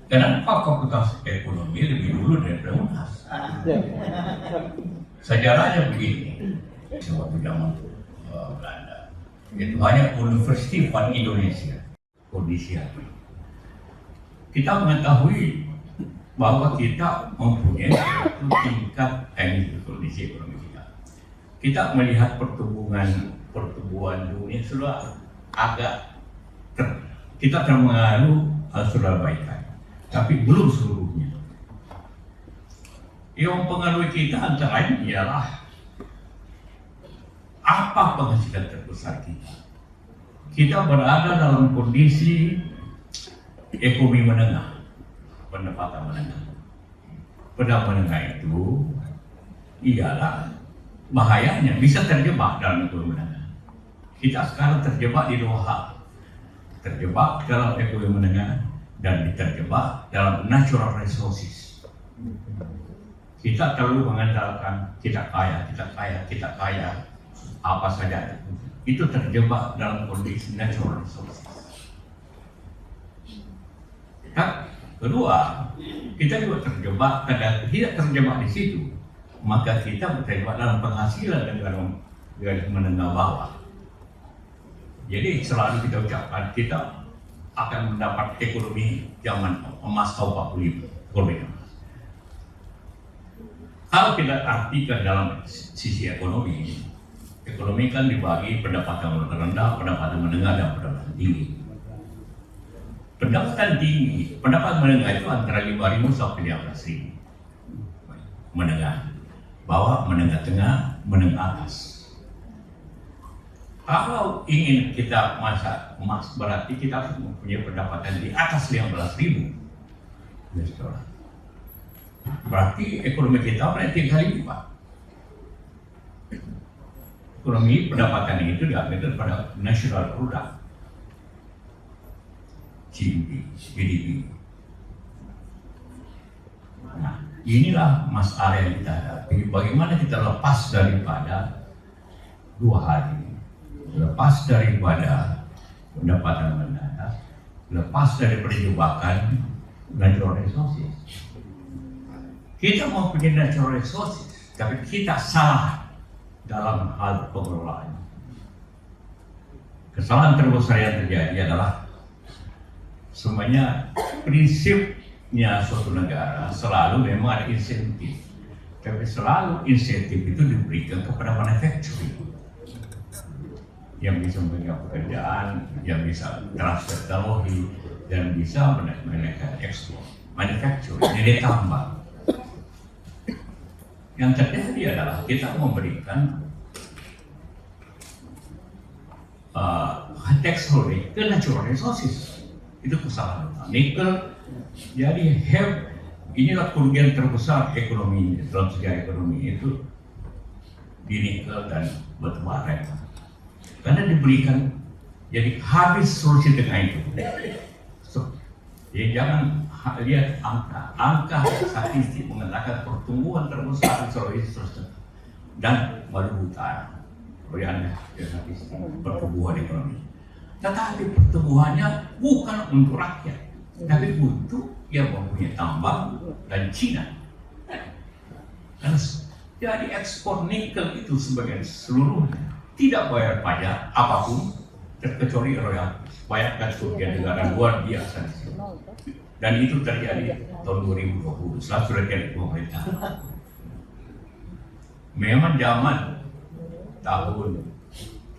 Kenapa fakultas ekonomi lebih dulu daripada UNAS? Sejarahnya begini, waktu zaman Belanda, itu hanya University van Indonesia, kondisi itu. Kita mengetahui bahwa kita mempunyai suatu tingkat kondisi ekonomi kita. Kita melihat pertumbuhan dunia sudah agak kita terpengaruh Surabaya. Tapi belum seluruhnya. Yang mempengaruhi kita antara lain ialah apa penghasilan terbesar kita. Kita berada dalam kondisi ekonomi menengah, pendapatan menengah. Pendapatan menengah itu ialah bahayanya bisa terjebak dalam ekonomi menengah. Kita sekarang terjebak di dua hal, terjebak dalam ekonomi menengah dan terjebak dalam natural resources. Kita terlalu mengandalkan kita kaya, apa saja itu terjebak dalam kondisi natural resources. Kedua, kita juga terjebak, tidak terjebak di situ, maka kita terjebak dalam penghasilan dan dalam menengah bawah. Jadi selalu kita ucapkan kita akan mendapat ekonomi zaman emas tahun 45, ekonomi emas. Kalau kita artikan dalam sisi ekonomi kan dibagi pendapatan rendah, pendapatan menengah, dan pendapatan tinggi. Pendapatan menengah itu antara 5.000 sampai 15.000. Menengah bawah, menengah tengah, menengah atas. Kalau ingin kita masak emas, berarti kita harus mempunyai pendapatan di atas 15.000 US dollar. Berarti ekonomi kita berarti 3 kali lipat. Ekonomi pendapatan itu diambil daripada national product, GDP. Nah, inilah masalah yang kita hadapi. Bagaimana kita lepas daripada dua hal ini. Lepas daripada pendapatan mendadak, lepas dari perjebakan natural resources. Kita mau punya natural resources, tapi kita salah dalam hal pengelolaan. Kesalahan terbesar yang terjadi adalah semuanya prinsipnya suatu negara selalu memang ada insentif, tapi selalu insentif itu diberikan kepada manufacturing yang bisa memberikan pekerjaan, yang bisa transfer teknologi, dan bisa menaikkan ekspor, manufacturing, nilai tambah. Yang terjadi adalah kita memberikan teknologi ke natural resources. Itu kesalahan. Nikel, jadi inilah kerugian terbesar ekonomi dalam sejarah ekonomi itu di nikel dan batu bara. Karena diberikan, jadi habis solusi dengan itu. Jadi jangan lihat angka statistik mengatakan pertumbuhan terbesar di Sulawesi Selatan dan Maluku Utara. Lihat statistik pertumbuhan ekonomi. Tetapi pertumbuhannya bukan untuk rakyat, tapi untuk yang mempunyai tambang dan Cina. Jadi ekspor nikel itu sebagian seluruhnya tidak bayar pajak apapun, terkecuali royaltis. Bayangkan kerugian negara luar biasa di sini. Dan itu terjadi tahun 2020 setelah sudah jadi pemerintah. Memang zaman tahun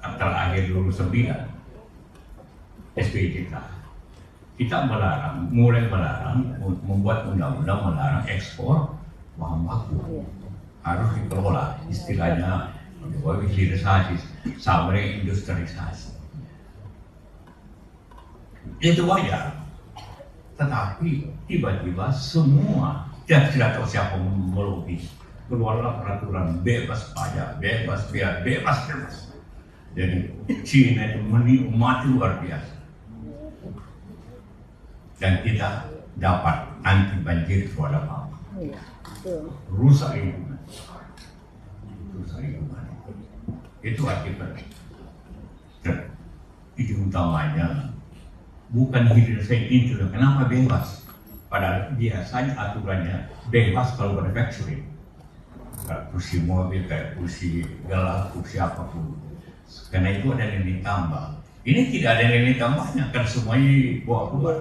terakhir 2009 SBY kita mulai melarang, membuat undang-undang melarang ekspor bahan baku. Harus dikelola, istilahnya hilirisasi sampai industrialisasi. Itu wajar. Tetapi tiba-tiba semua, tidak tahu siapa melobi, keluarlah peraturan bebas pajak, bebas biaya, bebas. Jadi Cina itu menikmati luar biasa. Dan kita dapat anti banjir itu ada apa? Rusak lingkungan. Itu akibat. Itu utamanya bukan hilirisasi itu. Kenapa bebas? Padahal biasanya aturannya bebas kalau manufacturing. Kayak kursi mobil, kayak kursi gelap, kursi apapun. Karena itu ada nilai tambah. Ini tidak ada nilai tambahnya, kan semuanya bawa keluar.